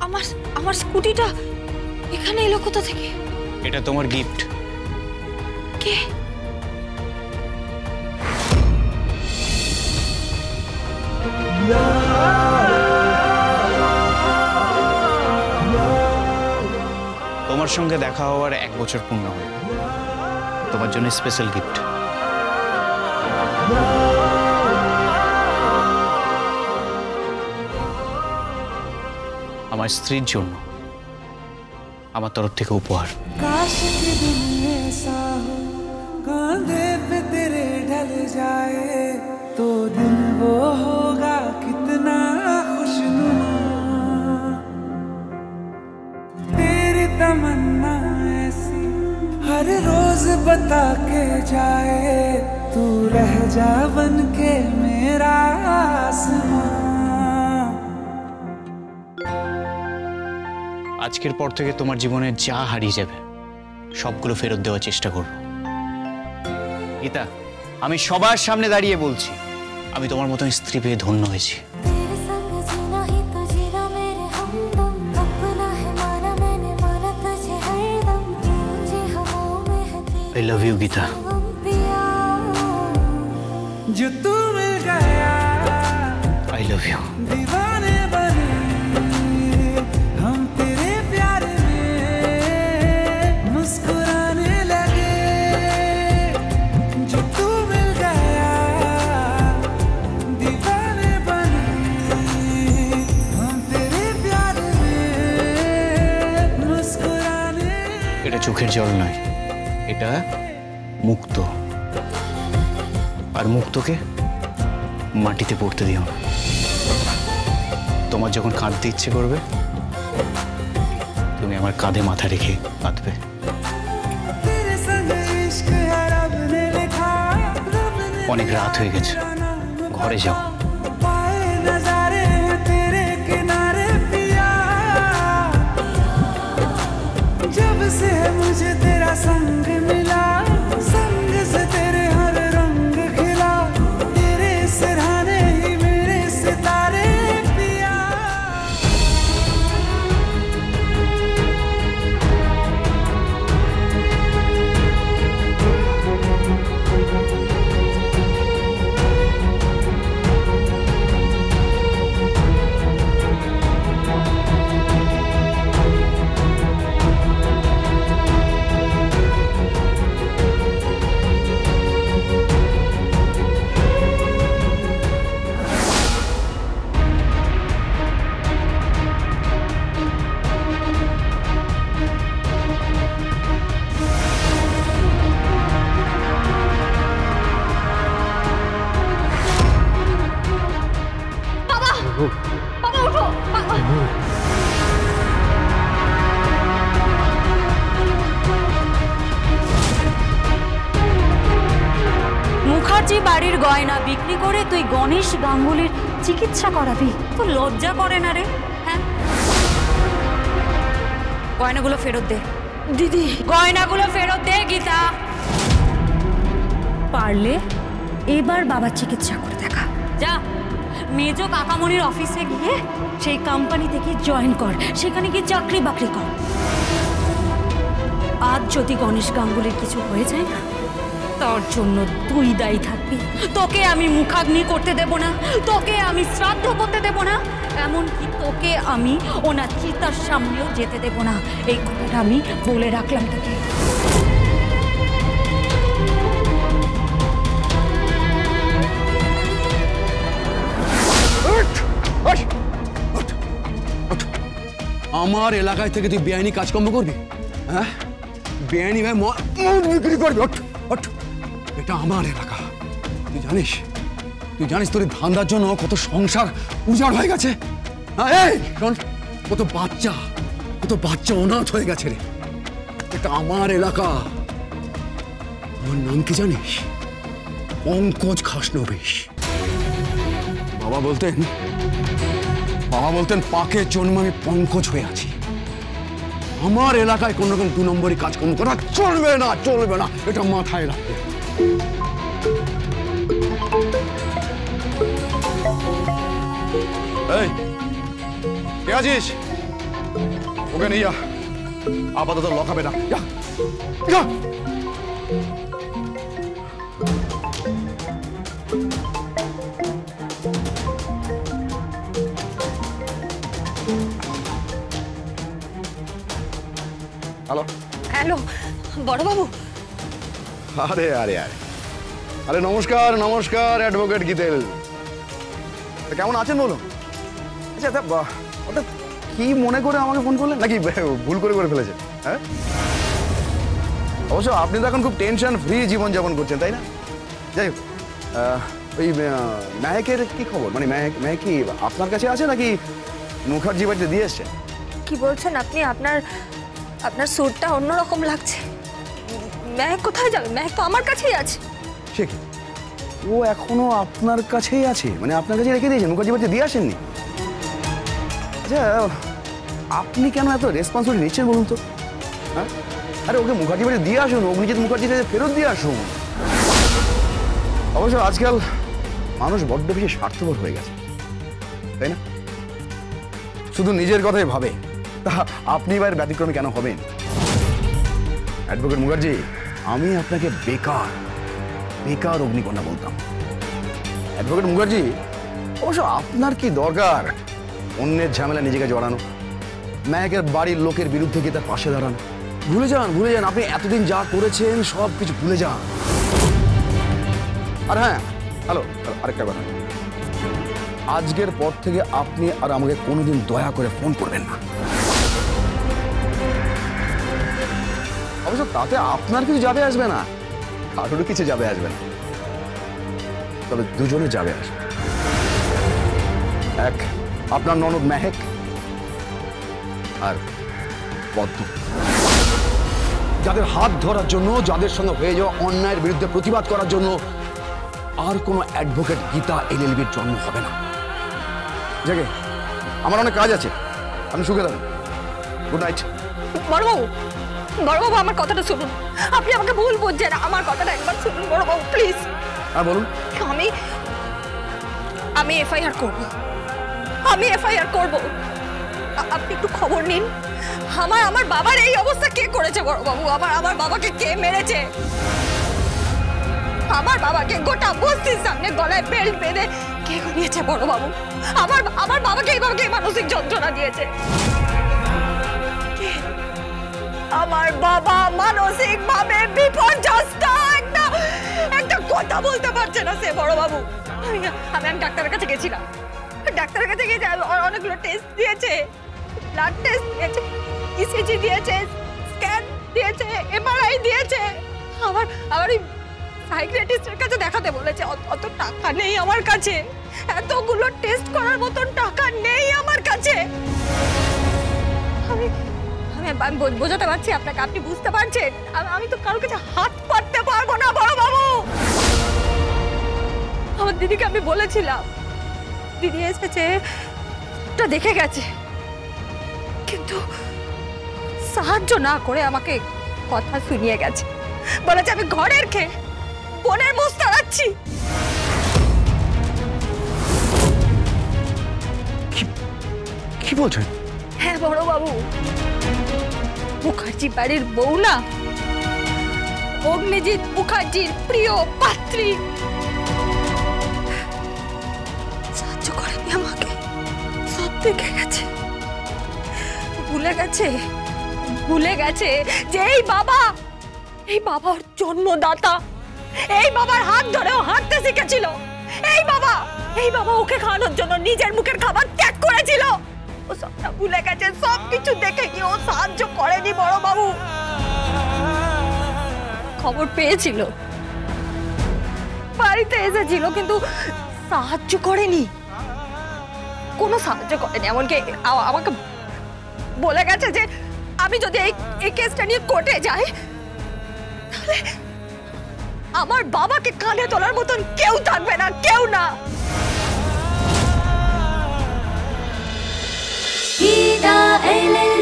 আমার আমার স্কুটিটা এখানে এলো কোথা থেকে? এটা তোমার গিফট। কে? তোমার সঙ্গে দেখা হওয়ার 1 বছর পূর্ণ হলো। তোমার জন্য স্পেশাল গিফট। আমার স্ত্রীর জন্য আমার তরফ থেকে উপহার। काश के दिन ऐसा हो कांधे पे तेरे ढल जाए तो दिन वो होगा कितना खुशनुमा। तेरी तमन्ना ऐसी हर रोज बता के जाए तू रह जा बन के मेरा आसमां। আজকের পর থেকে তোমার জীবনে যা হারিয়ে যাবে সবগুলো ফেরত দেওয়ার চেষ্টা করব। গীতা, আমি সবার সামনে দাঁড়িয়ে বলছি, আমি তোমার মতো স্ত্রী পেয়ে ধন্য হয়েছি। I love you, Gita. जो तू मिल गया I love you। दीवाने बने हम तेरे प्यार में मुस्कुराने लगे। जो तू मिल गया दीवाने बने हम तेरे प्यार में मुस्कुराने। এটা চোখের জল নয়, এটা মুক্ত। আর মুক্তকে মাটিতে পড়তে দিও না। তোমার যখন কাঁদতে ইচ্ছে করবে তুমি আমার কাঁধে মাথা রেখে কাঁদবে। तेरे संग इश्क है रब ने लिखा रब ने অনেক রাত হয়ে গেছে, ঘরে যাও। पाए नजारे हैं तेरे किनारे पिया। जब से मुझे तेरा संग मिला संग से तेरे हर रंग खिला। तेरे सिरहाने ही मेरे सितारे पिया। বাবা বাবা ওঠো বাবা। মুখার্জি বাড়ির গয়না বিক্রি করে তুই গণেশ গাঙ্গুলির চিকিৎসা করাবি? তো লজ্জা করে না রে? হ্যাঁ, গয়নাগুলো ফেরত দে দিদি। গয়নাগুলো ফেরত দে গীতা। পারলে এবার বাবার চিকিৎসা করে দেখা। যা মেজো কাকামণির অফিসে গিয়ে সেই কোম্পানি থেকে জয়েন কর, সেখানে গিয়ে চাকরি বাকরি কর। আজ যদি গণেশ গাঙ্গুলির কিছু হয়ে যায় না, তার জন্য তুই দায়ী থাকবি। তোকে আমি মুখাগ্নি করতে দেব না, তোকে আমি শ্রাদ্ধ করতে দেব না, এমনকি তোকে আমি ওনার চিতার সামনেও যেতে দেব না। এই কথাটা আমি বলে রাখলাম তোকে। আমার এলাকায় থেকে তুই বেআইনি কাজকর্ম করবি? হ্যাঁ, বেআইনি ভাই মদ বিক্রি করবি? এটা আমার এলাকা। তুই জানিস তোর ধান্দার জন্য কত সংসার উজাড় হয়ে গেছে। হ্যাঁ, এই শোন, কত বাচ্চা অনাথ হয়ে গেছে রে। এটা আমার এলাকা। আমার নাম কি জানিস? পঙ্কজ খাসনবিশ। বাবা বলতেন পাকে জন্ম আমি পঙ্কজ হয়ে আছি। আমার এলাকায় কোন রকম 2 নম্বরই কাজকর্ম করা চলবে না, এটা মাথায় রাখবে। এই কে আছিস? ওকে নিয়ে যা, আপাতত লকাবে না। যা যা। হ্যালো। হ্যালো বড়বাবু। আরে আরে আরে আরে নমস্কার নমস্কার, অ্যাডভোকেট গীতেল। কেমন আছেন বলুন? আচ্ছা ওটা কি মনে করে আমাকে ফোন করলেন, নাকি ভুল করে ফেলেছেন? হ্যাঁ, অবশ্য আপনি তো এখন খুব টেনশন ফ্রি জীবনযাপন করছেন, তাই না? যাই হোক, ওই মেহেকের কি খবর? মানে মেহেক কি আপনার কাছে আছে নাকি মুখার্জি বাড়িতে দিয়ে এসছেন? কি বলছেন আপনি? আপনার স্যুটটা অন্যরকম লাগছে। মেহেক কোথায় যাবে? মেহেক তো আমার কাছেই আছে। সে কি, ও এখনো আপনার কাছেই আছে? মানে আপনার কাছে রেখে দিয়েছেন, মুখার্জি বাড়িতে দিয়ে আসেননি? আচ্ছা, আপনি কেন এত রেসপন্সিবিলিটি নিচ্ছেন বলুন তো? হ্যাঁ, আরে ওকে মুখার্জি বাড়ি দিয়ে আসুন, অগ্নিজিৎ মুখার্জিকে ফেরত দিয়ে আসুন। অবশ্য আজকাল মানুষ বড্ড বেশি স্বার্থপর হয়ে গেছে, তাই না? শুধু নিজের কথাই ভাবে। তা আপনি এবার ব্যতিক্রমী কেন হবেন? অ্যাডভোকেট মুখার্জি, আমি আপনাকে বেকার বেকার অগ্নিকন্যা বলতাম। অ্যাডভোকেট মুখার্জি, অবশ্য আপনার কি দরকার অন্যের ঝামেলা নিজেকে জড়ানো, মেহেকের বাড়ির লোকের বিরুদ্ধে গিয়ে তার পাশে দাঁড়ানো? ভুলে যান, আপনি এতদিন যা করেছেন সব কিছু ভুলে যান। আর হ্যাঁ, হ্যালো, আরেকটা কথা, আজকের পর থেকে আপনি আর আমাকে কোনোদিন দয়া করে ফোন করবেন না। অবশ্য তাতে আপনার কিছু যাবে আসবে না, কারোর কিছু যাবে আসবে না, তবে দুজনে যাবে আসবে। এক আপনার ননদ মেহেক, আর পদ্ম, যাদের হাত ধরার জন্য, যাদের সঙ্গে হয়ে যাওয়া অন্যায়ের বিরুদ্ধে প্রতিবাদ করার জন্য আর কোনো অ্যাডভোকেট গীতা এলএলবির জন্ম হবে না। জাগে, আমার অনেক কাজ আছে, আমি সুখে থাকুন। Good night. বড়বাবু, বড়বাবু আমার কথাটা শুনুন। আপনি আমাকে ভুল বুঝছেন, আমার কথাটা একবার শুনুন বড়বাবু প্লিজ। হ্যাঁ বলুন। আমি এফআইআর করব, আমি এফআইআর করব। আপনি একটু খবর নিন, আমার বাবার এই অবস্থা কে করেছে বড়বাবু? আমার বাবাকে কে মেরেছে? আমার বাবাকে গোটা বস্তির সামনে গলায় বেল্ট বেঁধে কে ঘুরিয়েছে বড়বাবু? আমার বাবাকে এইভাবে কে মানসিক যন্ত্রণা দিয়েছে? আমার বাবা মানসিক ভাবে বিপর্যস্ত, একটা কথা বলতে পারছে না সে বড়বাবু। আমি ডাক্তারের কাছে গেছিলাম, ডাক্তারের কাছে গিয়ে অনেকগুলো টেস্ট দিয়েছে, ব্লাড টেস্ট দিয়েছে, ইসিজি দিয়েছে, স্ক্যান দিয়েছে, এমআরআই দিয়েছে। আমার সাইকিয়াট্রিস্টের কাছে দেখাতে বলেছে। অত টাকা নেই আমার কাছে, এতগুলো টেস্ট করার মতন টাকা নেই আমার কাছে। আমি বোঝাতে পারছি আপনাকে, আপনি বুঝতে পারছেন? আমি তো কারোর কাছে হাত পাততে পারবো না বড় বাবু। আমার দিদিকে আমি বলেছিলাম, দিদি এসেছে, ওটা দেখে গেছে, কিন্তু সাহায্য না করে আমাকে কথা শুনিয়ে গেছে। বলেছে আমি ঘরের খেয়ে বোনের মুখ তাড়াচ্ছি। কি বলছেন? হ্যাঁ বড় বাবু, মুখার্জি বাড়ির বউ না, অগ্নিজিৎ মুখার্জির প্রিয় পাত্রী সাহায্য করেনি আমাকে, সব দেখে গেছে। ভুলে গেছে যে এই বাবা ওর জন্মদাতা, এই বাবার হাত ধরেও হাঁটতে শিখেছিল, এই বাবা ওকে খাওয়ানোর জন্য নিজের মুখের খাবার ত্যাগ করেছিল। ও সবটা ভুলে গেছে, সবকিছু দেখে কি ও সাহায্য করেনি বড় বাবু। খবর পেয়েছিল, বাড়িতে এসেছিল, কিন্তু সাহায্য করেনি, কোনো সাহায্য করেনি। এমনকি আমাকে বলে গেছে যে আমি যদি এই কেসটা নিয়ে কোর্টে যাই, তাহলে আমার বাবাকে কাঁধে তোলার মতন কেউ থাকবে না, কেউ না। গীতা এলএলবি।